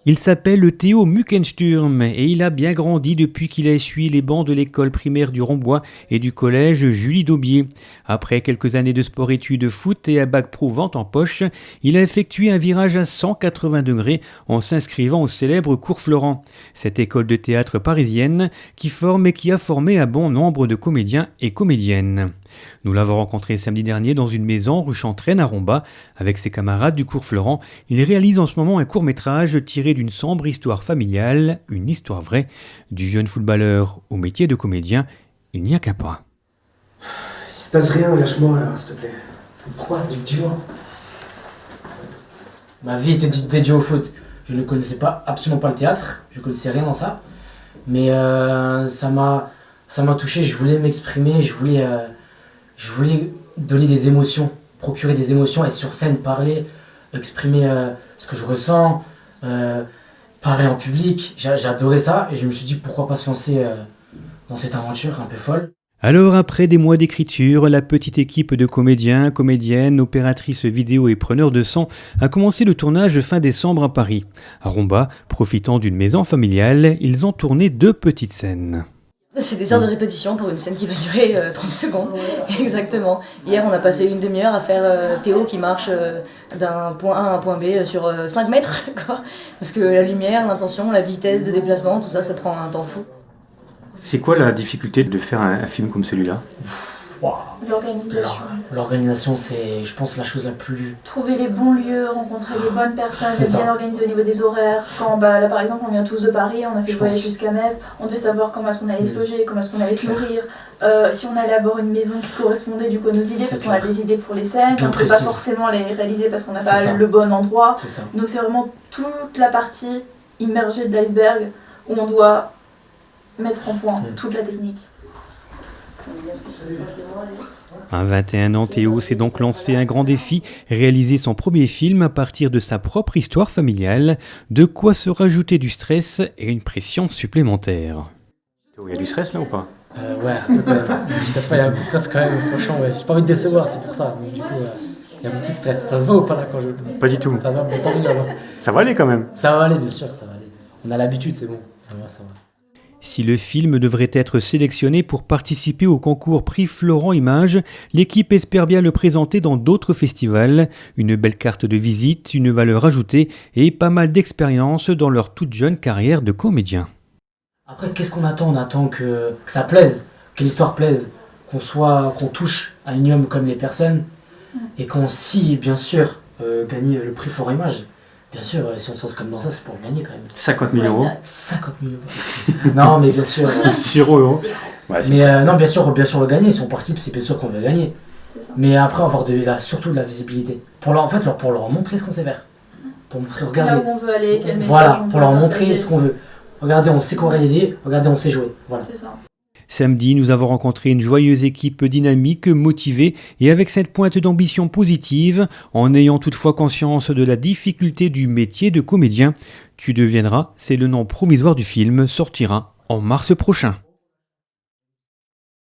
Il s'appelle Théo Muckensturm et il a bien grandi depuis qu'il a essuyé les bancs de l'école primaire du Rombois et du collège Julie Daubier. Après quelques années de sport-études foot et un bac pro vente en poche, il a effectué un virage à 180 degrés en s'inscrivant au célèbre Cours Florent, cette école de théâtre parisienne qui forme et qui a formé un bon nombre de comédiens et comédiennes. Nous l'avons rencontré samedi dernier dans une maison rue Chantraine à Romba. Avec ses camarades du Cours Florent, il réalise en ce moment un court-métrage tiré d'une sombre histoire familiale, une histoire vraie. Du jeune footballeur au métier de comédien, il n'y a qu'un pas. Il se passe rien, lâche-moi là, s'il te plaît. Pourquoi? Dis-moi. Ma vie était dédiée au foot. Je ne connaissais absolument pas le théâtre, je ne connaissais rien dans ça. Mais ça m'a touché, je voulais m'exprimer, je voulais donner des émotions, procurer des émotions, être sur scène, parler, exprimer ce que je ressens, parler en public. J'adorais ça et je me suis dit pourquoi pas se lancer dans cette aventure un peu folle. Alors après des mois d'écriture, la petite équipe de comédiens, comédiennes, opératrices vidéo et preneurs de son a commencé le tournage fin décembre à Paris. À Romba, profitant d'une maison familiale, ils ont tourné 2 petites scènes. C'est des heures de répétition pour une scène qui va durer 30 secondes, exactement. Hier, on a passé une demi-heure à faire Théo qui marche d'un point A à un point B sur 5 mètres, quoi. Parce que la lumière, l'intention, la vitesse de déplacement, tout ça, ça prend un temps fou. C'est quoi la difficulté de faire un film comme celui-là ? L'organisation. L'organisation, c'est, je pense, la chose la plus... Trouver les bons lieux, rencontrer les bonnes personnes, C'est bien ça. organiser au niveau des horaires. Quand, là, par exemple, on vient tous de Paris, on a fait le voyage jusqu'à Metz, on devait savoir comment est-ce qu'on allait se loger, comment est-ce qu'on allait se nourrir, si on allait avoir une maison qui correspondait du coup à nos idées, C'est parce qu'on a clair. des idées pour les scènes, Bien on ne peut pas précise. forcément les réaliser parce qu'on n'a C'est pas ça. le bon endroit. C'est ça. Donc c'est vraiment toute la partie immergée de l'iceberg où on doit mettre en point toute la technique. À 21 ans, Théo s'est donc lancé un grand défi, réaliser son premier film à partir de sa propre histoire familiale, de quoi se rajouter du stress et une pression supplémentaire. Il y a du stress là ou pas ? Ouais, un peu quand même. Je casse pas, il y a un peu de stress quand même, franchement, ouais. J'ai pas envie de décevoir, c'est pour ça. Donc du coup, il y a beaucoup de stress. Ça se voit ou pas là quand je... Pas du tout. Ça va, bon, tant mieux alors. Ça va aller quand même. Ça va aller, bien sûr, ça va aller. On a l'habitude, c'est bon. Ça va. Si le film devrait être sélectionné pour participer au concours Prix Florent Images, l'équipe espère bien le présenter dans d'autres festivals. Une belle carte de visite, une valeur ajoutée et pas mal d'expérience dans leur toute jeune carrière de comédien. Après, qu'est-ce qu'on attend ? On attend que ça plaise, que l'histoire plaise, qu'on touche à un minimum comme les personnes et qu'on bien sûr, gagne le prix Florent Images. Bien sûr, si on se lance comme dans ça, c'est pour gagner quand même. 50 000 euros. 50 000 euros. Non, mais bien sûr. 0 euros. Ouais, Mais non, bien sûr le gagner. Si on participe, c'est bien sûr qu'on veut gagner. Mais après, avoir surtout de la visibilité. Pour leur montrer ce qu'on sait faire. Pour montrer, regardez. Là où on veut aller, quel message Voilà, on pour veut leur partager. montrer ce qu'on veut. Regardez, on sait qu'on réalise, regardez, on sait jouer. Voilà. C'est ça. Samedi, nous avons rencontré une joyeuse équipe dynamique, motivée et avec cette pointe d'ambition positive, en ayant toutefois conscience de la difficulté du métier de comédien. Tu deviendras, c'est le nom provisoire du film, sortira en mars prochain.